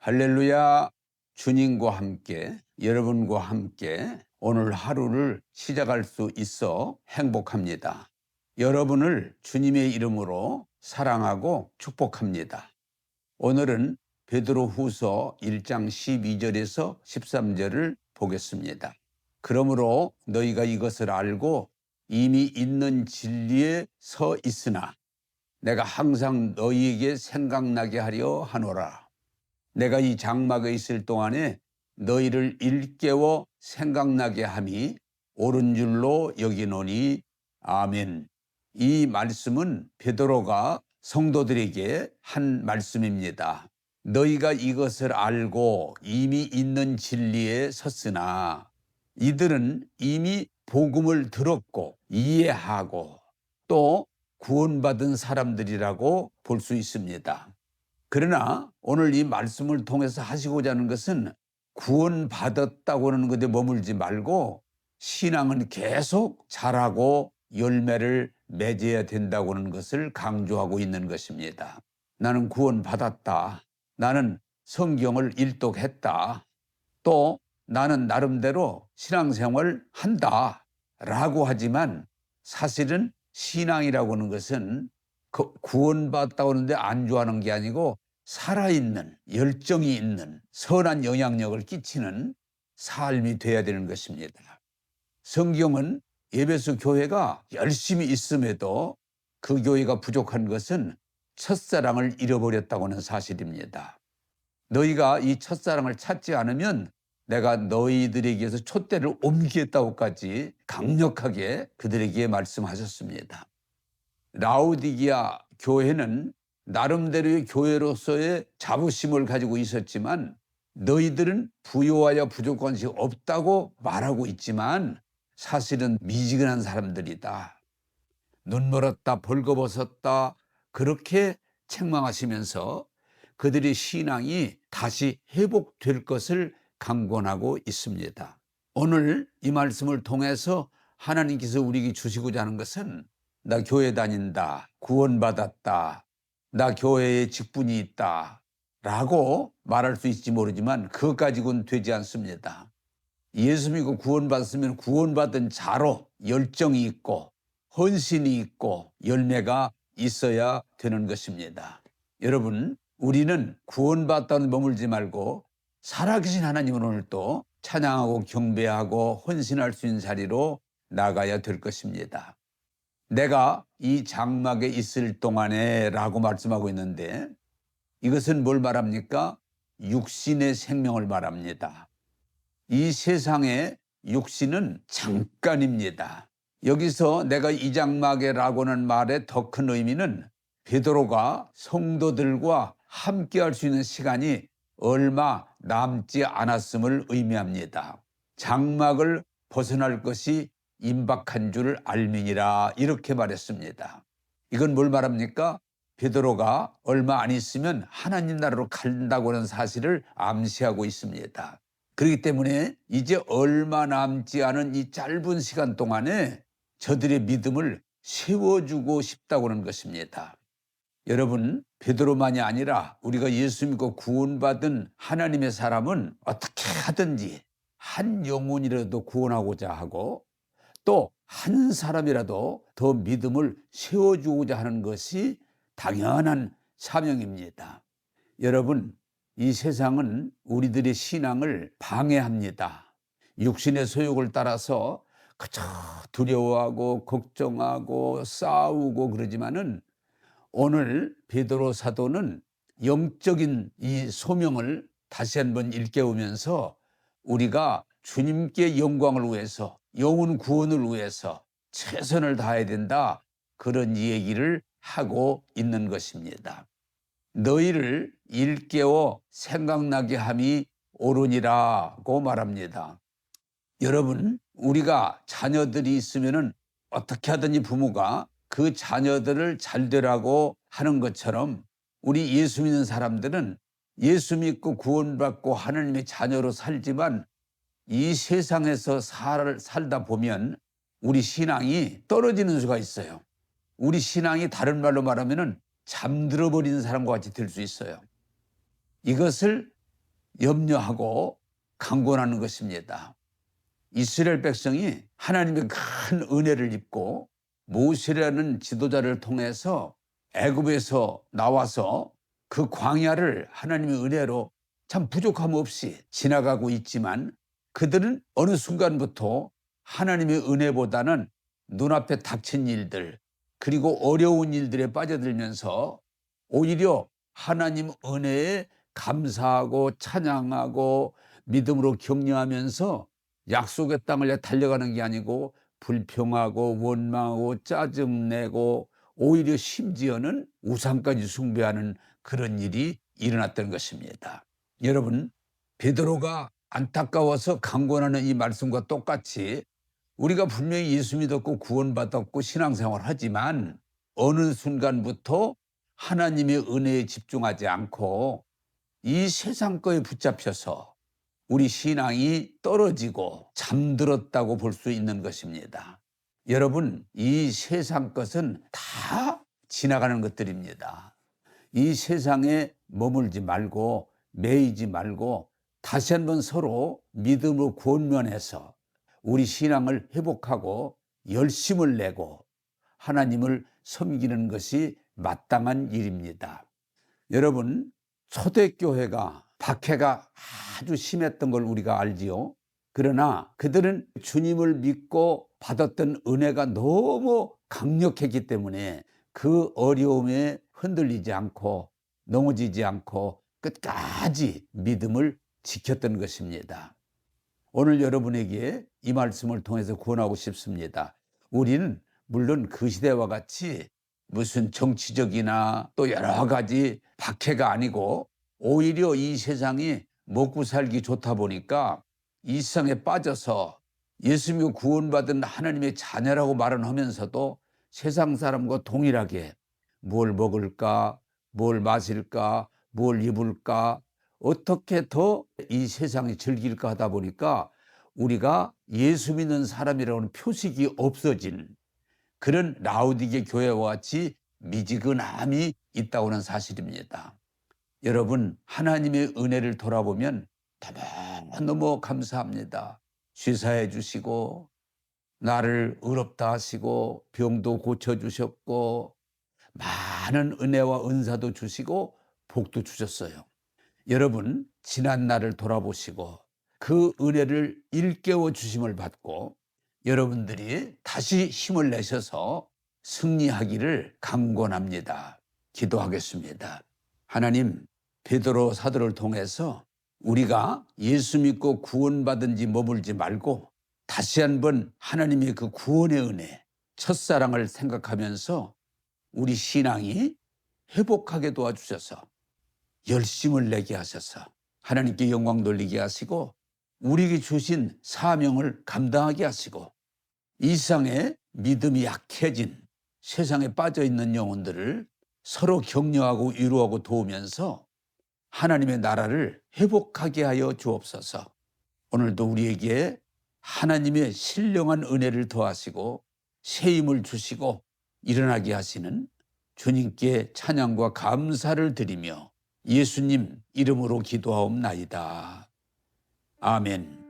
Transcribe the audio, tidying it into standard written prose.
할렐루야. 주님과 함께, 여러분과 함께 오늘 하루를 시작할 수 있어 행복합니다. 여러분을 주님의 이름으로 사랑하고 축복합니다. 오늘은 베드로후서 1장 12절에서 13절을 보겠습니다. 그러므로 너희가 이것을 알고 이미 있는 진리에 서 있으나 내가 항상 너희에게 생각나게 하려 하노라. 내가 이 장막에 있을 동안에 너희를 일깨워 생각나게 함이 옳은 줄로 여기노니 아멘. 이 말씀은 베드로가 성도들에게 한 말씀입니다. 너희가 이것을 알고 이미 있는 진리에 섰으나, 이들은 이미 복음을 들었고 이해하고 또 구원받은 사람들이라고 볼 수 있습니다. 그러나 오늘 이 말씀을 통해서 하시고자 하는 것은 구원받았다고 하는 것에 머물지 말고 신앙은 계속 자라고 열매를 맺어야 된다고 하는 것을 강조하고 있는 것입니다. 나는 구원받았다. 나는 성경을 일독했다. 또 나는 나름대로 신앙생활을 한다 라고 하지만, 사실은 신앙이라고 하는 것은 구원받았다고 하는데 안주하는 게 아니고 살아있는, 열정이 있는, 선한 영향력을 끼치는 삶이 돼야 되는 것입니다. 성경은 에베소 교회가 열심히 있음에도 그 교회가 부족한 것은 첫사랑을 잃어버렸다고 하는 사실입니다. 너희가 이 첫사랑을 찾지 않으면 내가 너희들에게서 촛대를 옮기겠다고까지 강력하게 그들에게 말씀하셨습니다. 라오디게아 교회는 나름대로의 교회로서의 자부심을 가지고 있었지만, 너희들은 부요하여 부족한 것이 없다고 말하고 있지만 사실은 미지근한 사람들이다. 눈 멀었다, 벌거벗었다, 그렇게 책망하시면서 그들의 신앙이 다시 회복될 것을 강권하고 있습니다. 오늘 이 말씀을 통해서 하나님께서 우리에게 주시고자 하는 것은, 나 교회 다닌다, 구원받았다, 나 교회에 직분이 있다 라고 말할 수 있을지 모르지만 그것 가지고는 되지 않습니다. 예수 믿고 구원받았으면 구원받은 자로 열정이 있고 헌신이 있고 열매가 있어야 되는 것입니다. 여러분, 우리는 구원받다는 머물지 말고 살아계신 하나님을 오늘 또 찬양하고 경배하고 헌신할 수 있는 자리로 나가야 될 것입니다. 내가 이 장막에 있을 동안에 라고 말씀하고 있는데, 이것은 뭘 말합니까? 육신의 생명을 말합니다. 이 세상의 육신은 잠깐입니다. 여기서 내가 이 장막에 라고는 말의 더 큰 의미는 베드로가 성도들과 함께 할 수 있는 시간이 얼마 남지 않았음을 의미합니다. 장막을 벗어날 것이 임박한 줄 알미니라, 이렇게 말했습니다. 이건 뭘 말합니까? 베드로가 얼마 안 있으면 하나님 나라로 간다고 하는 사실을 암시하고 있습니다. 그렇기 때문에 이제 얼마 남지 않은 이 짧은 시간 동안에 저들의 믿음을 세워주고 싶다고 하는 것입니다. 여러분, 베드로만이 아니라 우리가 예수 믿고 구원받은 하나님의 사람은 어떻게 하든지 한 영혼이라도 구원하고자 하고 또 한 사람이라도 더 믿음을 세워주고자 하는 것이 당연한 사명입니다. 여러분, 이 세상은 우리들의 신앙을 방해합니다. 육신의 소욕을 따라서 그저 두려워하고 걱정하고 싸우고 그러지만은, 오늘 베드로 사도는 영적인 이 소명을 다시 한번 일깨우면서 우리가 주님께 영광을 위해서, 영혼 구원을 위해서 최선을 다해야 된다, 그런 얘기를 하고 있는 것입니다. 너희를 일깨워 생각나게 함이 옳으니라고 말합니다. 여러분, 우리가 자녀들이 있으면은 어떻게 하든지 부모가 그 자녀들을 잘 되라고 하는 것처럼, 우리 예수 믿는 사람들은 예수 믿고 구원받고 하나님의 자녀로 살지만 이 세상에서 살다 보면 우리 신앙이 떨어지는 수가 있어요. 우리 신앙이 다른 말로 말하면 잠들어 버리는 사람과 같이 될 수 있어요. 이것을 염려하고 강권하는 것입니다. 이스라엘 백성이 하나님의 큰 은혜를 입고 모세라는 지도자를 통해서 애굽에서 나와서 그 광야를 하나님의 은혜로 참 부족함 없이 지나가고 있지만 그들은 어느 순간부터 하나님의 은혜보다는 눈앞에 닥친 일들 그리고 어려운 일들에 빠져들면서 오히려 하나님 은혜에 감사하고 찬양하고 믿음으로 격려하면서 약속의 땅을 달려가는 게 아니고 불평하고 원망하고 짜증내고 오히려 심지어는 우상까지 숭배하는 그런 일이 일어났던 것입니다. 여러분, 베드로가 안타까워서 강권하는 이 말씀과 똑같이 우리가 분명히 예수 믿었고 구원받았고 신앙생활 하지만 어느 순간부터 하나님의 은혜에 집중하지 않고 이 세상 거에 붙잡혀서 우리 신앙이 떨어지고 잠들었다고 볼 수 있는 것입니다. 여러분, 이 세상 것은 다 지나가는 것들입니다. 이 세상에 머물지 말고 매이지 말고 다시 한번 서로 믿음으로 권면해서 우리 신앙을 회복하고 열심을 내고 하나님을 섬기는 것이 마땅한 일입니다. 여러분, 초대교회가 박해가 아주 심했던 걸 우리가 알지요. 그러나 그들은 주님을 믿고 받았던 은혜가 너무 강력했기 때문에 그 어려움에 흔들리지 않고 넘어지지 않고 끝까지 믿음을 지켰던 것입니다. 오늘 여러분에게 이 말씀을 통해서 구원하고 싶습니다. 우리는 물론 그 시대와 같이 무슨 정치적이나 또 여러 가지 박해가 아니고 오히려 이 세상이 먹고 살기 좋다 보니까 이 세상에 빠져서 예수 믿고 구원받은 하나님의 자녀라고 말은 하면서도 세상 사람과 동일하게 뭘 먹을까, 뭘 마실까, 뭘 입을까, 어떻게 더 이 세상이 즐길까 하다 보니까 우리가 예수 믿는 사람이라는 표식이 없어진 그런 라오디게 교회와 같이 미지근함이 있다고는 사실입니다. 여러분, 하나님의 은혜를 돌아보면 너무너무 감사합니다. 취사해 주시고 나를 의롭다 하시고 병도 고쳐주셨고 많은 은혜와 은사도 주시고 복도 주셨어요. 여러분, 지난 날을 돌아보시고 그 은혜를 일깨워 주심을 받고 여러분들이 다시 힘을 내셔서 승리하기를 강권합니다. 기도하겠습니다. 하나님, 베드로 사도를 통해서 우리가 예수 믿고 구원받은지 머물지 말고 다시 한번 하나님의 그 구원의 은혜, 첫사랑을 생각하면서 우리 신앙이 회복하게 도와주셔서 열심을 내게 하셔서 하나님께 영광 돌리게 하시고 우리에게 주신 사명을 감당하게 하시고 이 세상에 믿음이 약해진 세상에 빠져있는 영혼들을 서로 격려하고 위로하고 도우면서 하나님의 나라를 회복하게 하여 주옵소서. 오늘도 우리에게 하나님의 신령한 은혜를 더하시고 새 힘을 주시고 일어나게 하시는 주님께 찬양과 감사를 드리며 예수님 이름으로 기도하옵나이다. 아멘.